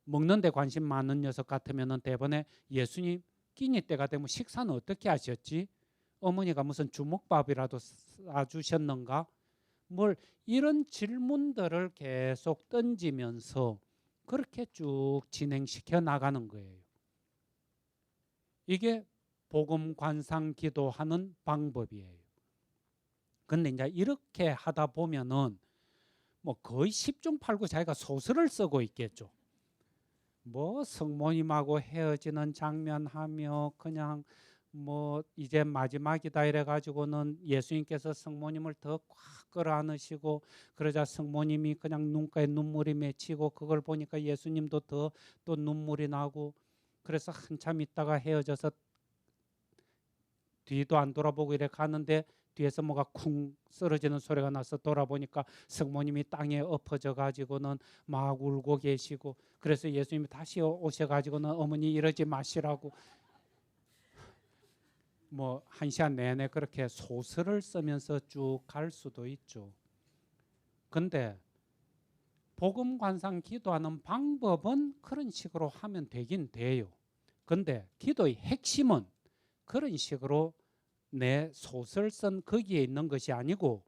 먹는 데 관심 많은 녀석 같으면은 대번에 예수님 끼니 때가 되면 식사는 어떻게 하셨지? 어머니가 무슨 주먹밥이라도 싸주셨는가? 뭘 이런 질문들을 계속 던지면서 그렇게 쭉 진행시켜 나가는 거예요. 이게 복음 관상 기도하는 방법이에요. 근데 이제 이렇게 하다 보면은 뭐 거의 10중 8구 자기가 소설을 쓰고 있겠죠. 뭐 성모님하고 헤어지는 장면 하며 그냥 뭐 이제 마지막이다 이래 가지고는 예수님께서 성모님을 더 꽉 끌어안으시고 그러자 성모님이 그냥 눈가에 눈물이 맺히고 그걸 보니까 예수님도 더 또 눈물이 나고 그래서 한참 있다가 헤어져서 뒤도 안 돌아보고 이래 가는데 뒤에서 뭐가 쿵 쓰러지는 소리가 나서 돌아보니까 성모님이 땅에 엎어져 가지고는 막 울고 계시고 그래서 예수님이 다시 오셔 가지고는 어머니 이러지 마시라고 뭐 한 시간 내내 그렇게 소설을 쓰면서 쭉 갈 수도 있죠. 근데 복음 관상 기도하는 방법은 그런 식으로 하면 되긴 돼요. 근데 기도의 핵심은 그런 식으로 내 소설 쓴 거기에 있는 것이 아니고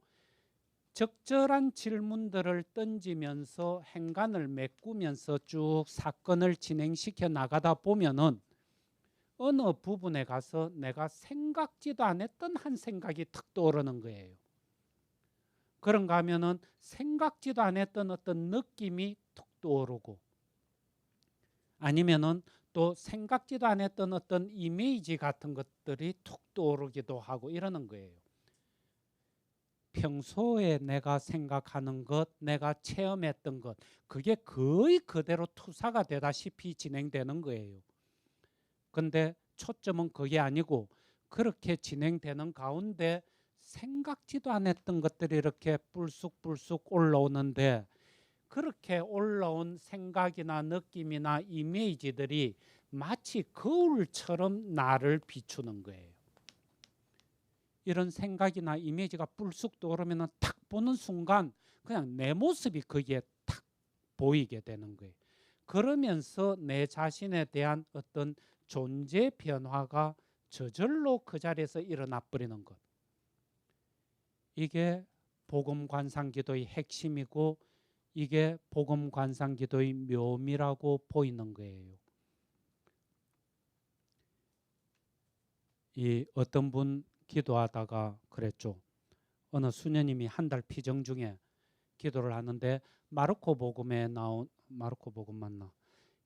적절한 질문들을 던지면서 행간을 메꾸면서 쭉 사건을 진행시켜 나가다 보면은 어느 부분에 가서 내가 생각지도 않았던 한 생각이 탁 떠오르는 거예요. 그런가 하면은 생각지도 않았던 어떤 느낌이 툭 떠오르고 아니면은 또 생각지도 않았던 어떤 이미지 같은 것들이 툭 떠오르기도 하고 이러는 거예요. 평소에 내가 생각하는 것, 내가 체험했던 것, 그게 거의 그대로 투사가 되다시피 진행되는 거예요. 근데 초점은 그게 아니고 그렇게 진행되는 가운데 생각지도 않았던 것들이 이렇게 불쑥불쑥 올라오는데 그렇게 올라온 생각이나 느낌이나 이미지들이 마치 거울처럼 나를 비추는 거예요. 이런 생각이나 이미지가 불쑥 떠오르면 탁 보는 순간 그냥 내 모습이 거기에 탁 보이게 되는 거예요. 그러면서 내 자신에 대한 어떤 존재 변화가 저절로 그 자리에서 일어나 버리는 것. 이게 복음 관상 기도의 핵심이고 이게 복음 관상 기도의 묘미라고 보이는 거예요. 이 어떤 분 기도하다가 그랬죠. 어느 수녀님이 한 달 피정 중에 기도를 하는데 마르코 복음에 나온 마르코 복음 맞나?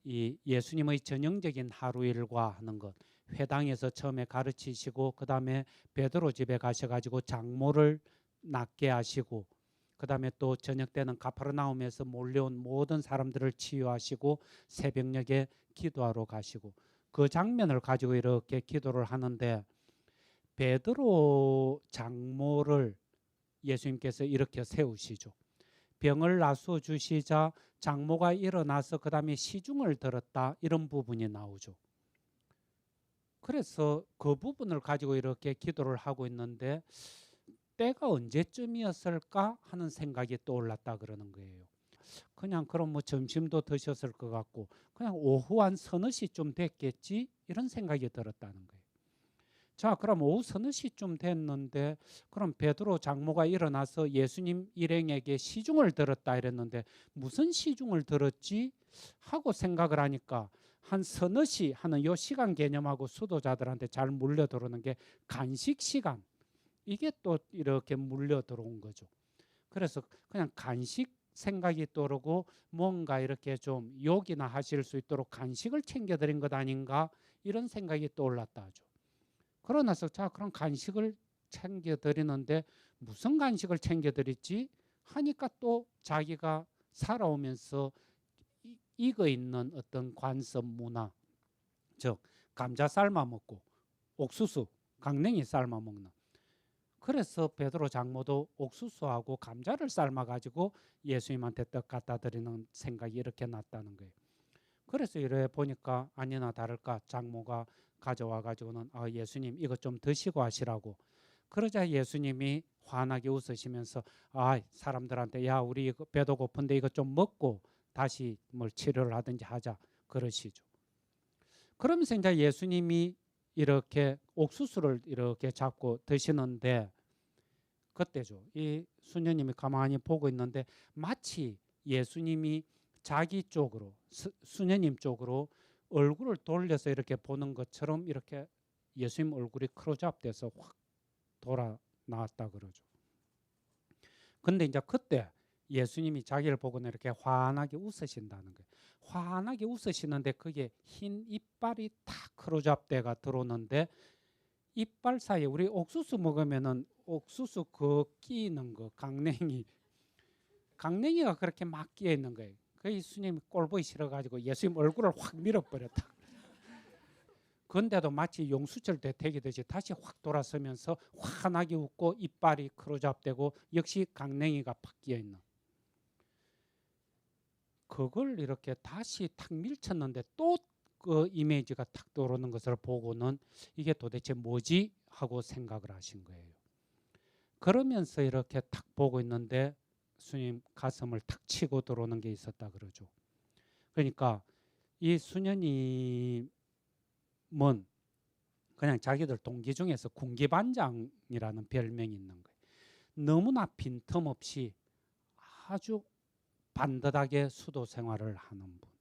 이 예수님의 전형적인 하루 일과 하는 것 회당에서 처음에 가르치시고 그 다음에 베드로 집에 가셔가지고 장모를 낫게 하시고 그 다음에 또 저녁 때는 가파르나움에서 몰려온 모든 사람들을 치유하시고 새벽녘에 기도하러 가시고 그 장면을 가지고 이렇게 기도를 하는데 베드로 장모를 예수님께서 이렇게 세우시죠. 병을 나서 주시자 장모가 일어나서 그 다음에 시중을 들었다 이런 부분이 나오죠. 그래서 그 부분을 가지고 이렇게 기도를 하고 있는데 때가 언제쯤이었을까 하는 생각이 떠올랐다 그러는 거예요. 그냥 그럼 뭐 점심도 드셨을 것 같고 그냥 오후 한 서너 시쯤 됐겠지 이런 생각이 들었다는 거예요. 자, 그럼 오후 서너 시쯤 됐는데 그럼 베드로 장모가 일어나서 예수님 일행에게 시중을 들었다 이랬는데 무슨 시중을 들었지 하고 생각을 하니까 한 서너 시 하는 요 시간 개념하고 수도자들한테 잘 물려 들어오는 게 간식 시간. 이게 또 이렇게 물려 들어온 거죠. 그래서 그냥 간식 생각이 떠오르고 뭔가 이렇게 좀 욕이나 하실 수 있도록 간식을 챙겨드린 것 아닌가 이런 생각이 떠올랐다 하죠. 그러나서 자 그럼 간식을 챙겨드리는데 무슨 간식을 챙겨드렸지 하니까 또 자기가 살아오면서 익어 있는 어떤 관습 문화 즉 감자 삶아 먹고 옥수수 강냉이 삶아 먹는 그래서 베드로 장모도 옥수수하고 감자를 삶아 가지고 예수님한테 떡 갖다 드리는 생각이 이렇게 났다는 거예요. 그래서 이래 보니까 아니나 다를까 장모가 가져와 가지고는 예수님 이것 좀 드시고 하시라고 그러자 예수님이 환하게 웃으시면서 사람들한테 야 우리 이거 배도 고픈데 이것 좀 먹고 다시 뭘 치료를 하든지 하자 그러시죠. 그러면서 이제 예수님이 이렇게 옥수수를 이렇게 잡고 드시는데 그때죠. 이 수녀님이 가만히 보고 있는데 마치 예수님이 자기 쪽으로 수녀님 쪽으로 얼굴을 돌려서 이렇게 보는 것처럼 이렇게 예수님 얼굴이 크로즈업돼서 확 돌아 나왔다 그러죠. 근데 이제 그때 예수님이 자기를 보고는 이렇게 환하게 웃으신다는 거예요. 환하게 웃으시는데 그게 흰 이빨이 탁 크로즈업돼가 들어오는데 이빨 사이에 우리 옥수수 먹으면은 옥수수 그 끼는 거 강냉이가 그렇게 막 끼어 있는 거예요. 그 예수님이 꼴보기 싫어가지고 예수님 얼굴을 확 밀어버렸다. 그런데도 마치 용수철 대택이듯이 다시 확 돌아서면서 환하게 웃고 이빨이 크로잡되고 역시 강냉이가 팍 끼어 있는. 그걸 이렇게 다시 탁 밀쳤는데 또 그 이미지가 탁 떠오르는 것을 보고는 이게 도대체 뭐지 하고 생각을 하신 거예요. 그러면서 이렇게 탁 보고 있는데 수님 가슴을 탁 치고 들어오는 게 있었다 그러죠. 그러니까 이 수녀님은 그냥 자기들 동기 중에서 군기반장이라는 별명이 있는 거예요. 너무나 빈틈없이 아주 반듯하게 수도 생활을 하는 분.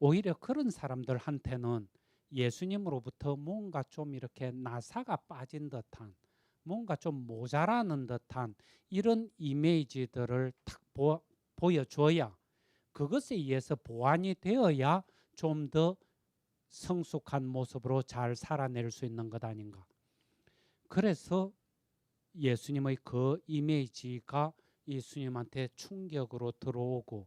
오히려 그런 사람들한테는 예수님으로부터 뭔가 좀 이렇게 나사가 빠진 듯한, 뭔가 좀 모자라는 듯한 이런 이미지들을 탁 보여줘야, 그것에 의해서 보완이 되어야 좀 더 성숙한 모습으로 잘 살아낼 수 있는 것 아닌가. 그래서 예수님의 그 이미지가 예수님한테 충격으로 들어오고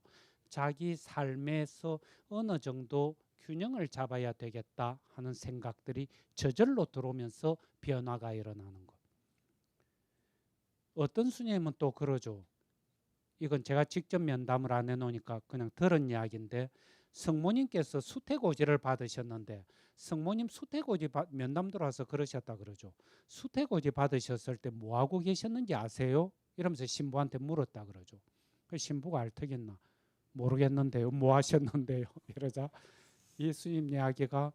자기 삶에서 어느 정도 균형을 잡아야 되겠다 하는 생각들이 저절로 들어오면서 변화가 일어나는 것. 어떤 스님은 또 그러죠. 이건 제가 직접 면담을 안 해놓으니까 그냥 들은 이야기인데, 성모님께서 수태고지를 받으셨는데 성모님 수태고지 면담 들어와서 그러셨다 그러죠. 수태고지 받으셨을 때 뭐하고 계셨는지 아세요? 이러면서 신부한테 물었다 그러죠. 그 신부가 알테겠나? 모르겠는데요. 뭐 하셨는데요? 이러자 예수님 이야기가,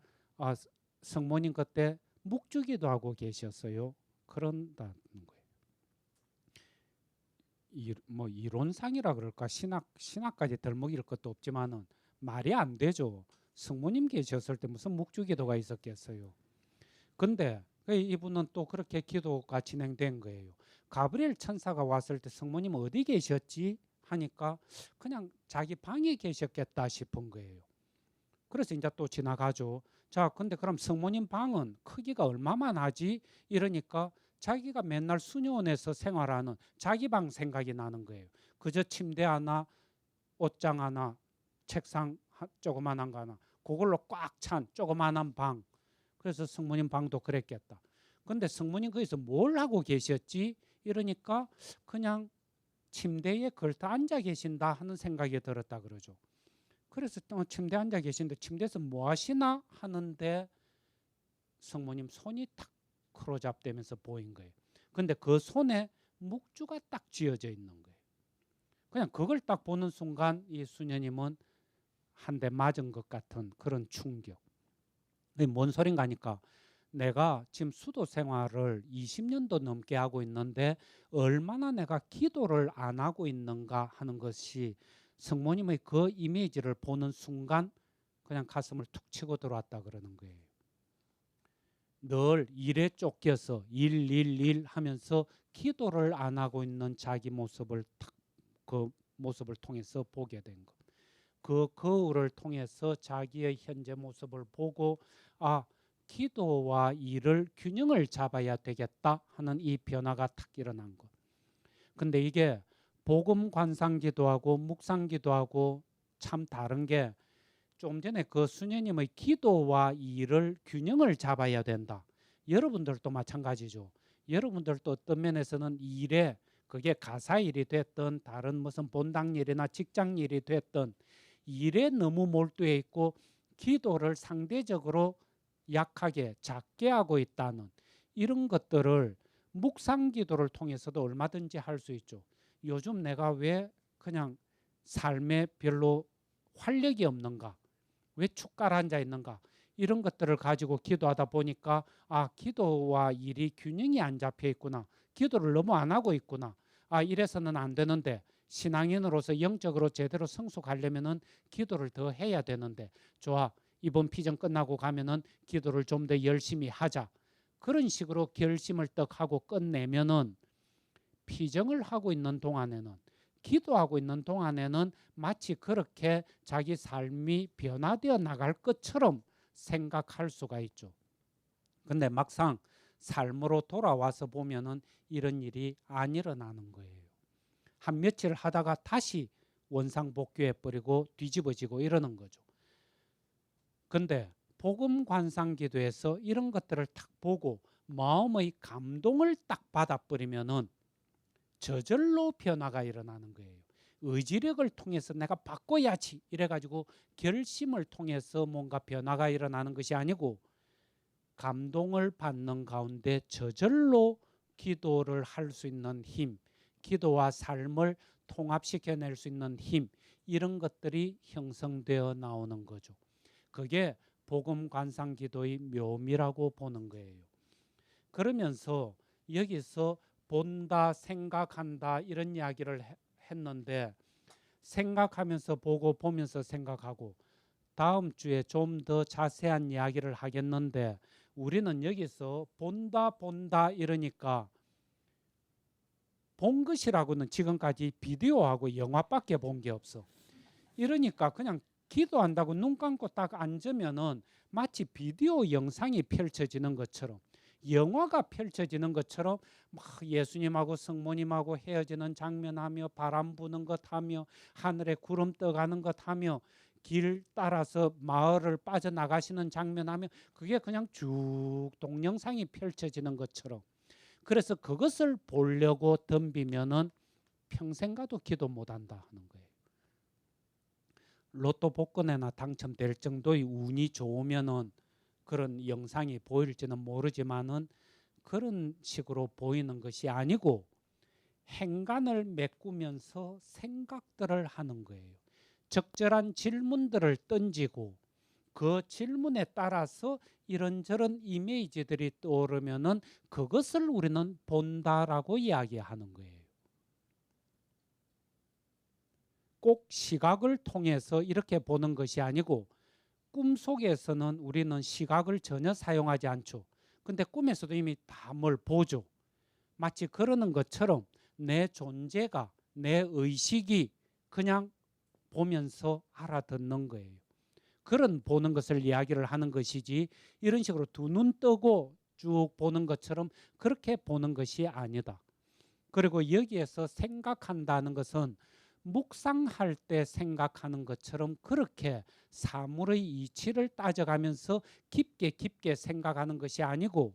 성모님 그때 묵주기도 하고 계셨어요. 그런다는 거예요. 뭐 이론상이라 그럴까, 신학까지 덜먹일 것도 없지만은 말이 안 되죠. 성모님 계셨을 때 무슨 묵주기도가 있었겠어요. 근데 이분은 또 그렇게 기도가 진행된 거예요. 가브리엘 천사가 왔을 때 성모님 어디 계셨지 하니까 그냥 자기 방에 계셨겠다 싶은 거예요. 그래서 이제 또 지나가죠. 자, 근데 그럼 성모님 방은 크기가 얼마만 하지? 이러니까 자기가 맨날 수녀원에서 생활하는 자기 방 생각이 나는 거예요. 그저 침대 하나, 옷장 하나, 책상 조그만한 거 하나, 그걸로 꽉 찬 조그만한 방. 그래서 성모님 방도 그랬겠다. 근데 성모님 거기서 뭘 하고 계셨지? 이러니까 그냥 침대에 걸터 앉아 계신다 하는 생각이 들었다 그러죠. 그래서 또 침대에 앉아 계신데 침대에서 뭐 하시나 하는데 성모님 손이 탁 크로잡되면서 보인 거예요. 근데 그 손에 묵주가 딱 쥐어져 있는 거예요. 그냥 그걸 딱 보는 순간 이 수녀님은 한 대 맞은 것 같은 그런 충격. 뭔 소린가 하니까, 내가 지금 수도 생활을 20년도 넘게 하고 있는데 얼마나 내가 기도를 안 하고 있는가 하는 것이 성모님의 그 이미지를 보는 순간 그냥 가슴을 툭 치고 들어왔다 그러는 거예요. 늘 일에 쫓겨서 일 하면서 기도를 안 하고 있는 자기 모습을 그 모습을 통해서 보게 된 것. 그 거울을 통해서 자기의 현재 모습을 보고, 기도와 일을 균형을 잡아야 되겠다 하는 이 변화가 탁 일어난 것. 근데 이게 복음 관상기도하고 묵상기도하고 참 다른 게, 좀 전에 그 수녀님의 기도와 일을 균형을 잡아야 된다. 여러분들도 마찬가지죠. 여러분들도 어떤 면에서는 일에, 그게 가사 일이 됐든 다른 무슨 본당 일이나 직장 일이 됐든 일에 너무 몰두해 있고 기도를 상대적으로 약하게 작게 하고 있다는 이런 것들을 묵상 기도를 통해서도 얼마든지 할 수 있죠. 요즘 내가 왜 그냥 삶에 별로 활력이 없는가? 왜 축가를 앉아 있는가? 이런 것들을 가지고 기도하다 보니까, 기도와 일이 균형이 안 잡혀 있구나. 기도를 너무 안 하고 있구나. 이래서는 안 되는데, 신앙인으로서 영적으로 제대로 성숙하려면은 기도를 더 해야 되는데, 좋아, 이번 피정 끝나고 가면은 기도를 좀 더 열심히 하자. 그런 식으로 결심을 딱 하고 끝내면은 피정을 하고 있는 동안에는, 기도하고 있는 동안에는 마치 그렇게 자기 삶이 변화되어 나갈 것처럼 생각할 수가 있죠. 근데 막상 삶으로 돌아와서 보면은 이런 일이 안 일어나는 거예요. 한 며칠 하다가 다시 원상복귀해 버리고 뒤집어지고 이러는 거죠. 근데 복음 관상 기도에서 이런 것들을 딱 보고 마음의 감동을 딱 받아버리면은 저절로 변화가 일어나는 거예요. 의지력을 통해서 내가 바꿔야지 이래가지고 결심을 통해서 뭔가 변화가 일어나는 것이 아니고 감동을 받는 가운데 저절로 기도를 할 수 있는 힘, 기도와 삶을 통합시켜낼 수 있는 힘, 이런 것들이 형성되어 나오는 거죠. 그게 복음 관상 기도의 묘미라고 보는 거예요. 그러면서 여기서 본다, 생각한다 이런 이야기를 했는데 생각하면서 보고 보면서 생각하고 다음 주에 좀 더 자세한 이야기를 하겠는데 우리는 여기서 본다 이러니까 본 것이라고는 지금까지 비디오하고 영화밖에 본 게 없어. 이러니까 그냥 기도한다고 눈 감고 딱 앉으면은 마치 비디오 영상이 펼쳐지는 것처럼 영화가 펼쳐지는 것처럼 막 예수님하고 성모님하고 헤어지는 장면하며 바람 부는 것 하며 하늘에 구름 떠가는 것 하며 길 따라서 마을을 빠져나가시는 장면하며 그게 그냥 쭉 동영상이 펼쳐지는 것처럼 그래서 그것을 보려고 덤비면은 평생 가도 기도 못한다 하는 거예요. 로또 복권에나 당첨될 정도의 운이 좋으면은 그런 영상이 보일지는 모르지만은 그런 식으로 보이는 것이 아니고 행간을 메꾸면서 생각들을 하는 거예요. 적절한 질문들을 던지고 그 질문에 따라서 이런저런 이미지들이 떠오르면은 그것을 우리는 본다라고 이야기하는 거예요. 꼭 시각을 통해서 이렇게 보는 것이 아니고 꿈속에서는 우리는 시각을 전혀 사용하지 않죠. 근데 꿈에서도 이미 다 뭘 보죠. 마치 그러는 것처럼 내 존재가 내 의식이 그냥 보면서 알아듣는 거예요. 그런 보는 것을 이야기를 하는 것이지 이런 식으로 두 눈 뜨고 쭉 보는 것처럼 그렇게 보는 것이 아니다. 그리고 여기에서 생각한다는 것은 묵상할 때 생각하는 것처럼 그렇게 사물의 이치를 따져가면서 깊게 생각하는 것이 아니고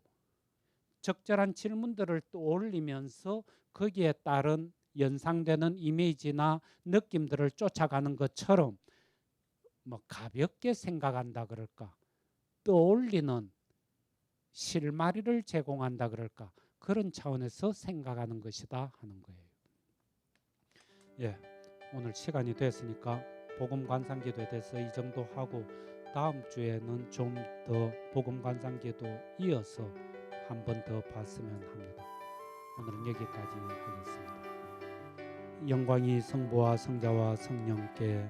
적절한 질문들을 떠올리면서 거기에 따른 연상되는 이미지나 느낌들을 쫓아가는 것처럼 뭐 가볍게 생각한다 그럴까 떠올리는 실마리를 제공한다 그럴까 그런 차원에서 생각하는 것이다 하는 거예요. 예, 오늘 시간이 됐으니까 복음 관상 기도에 대해서 이 정도 하고 다음 주에는 좀 더 복음 관상 기도 이어서 한 번 더 봤으면 합니다. 오늘은 여기까지 하겠습니다. 영광이 성부와 성자와 성령께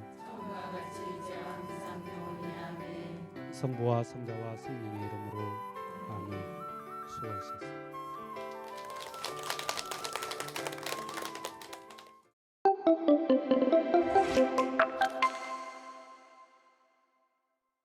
성부와 성자와 성령의 이름으로 아멘. 수고하셨습니다.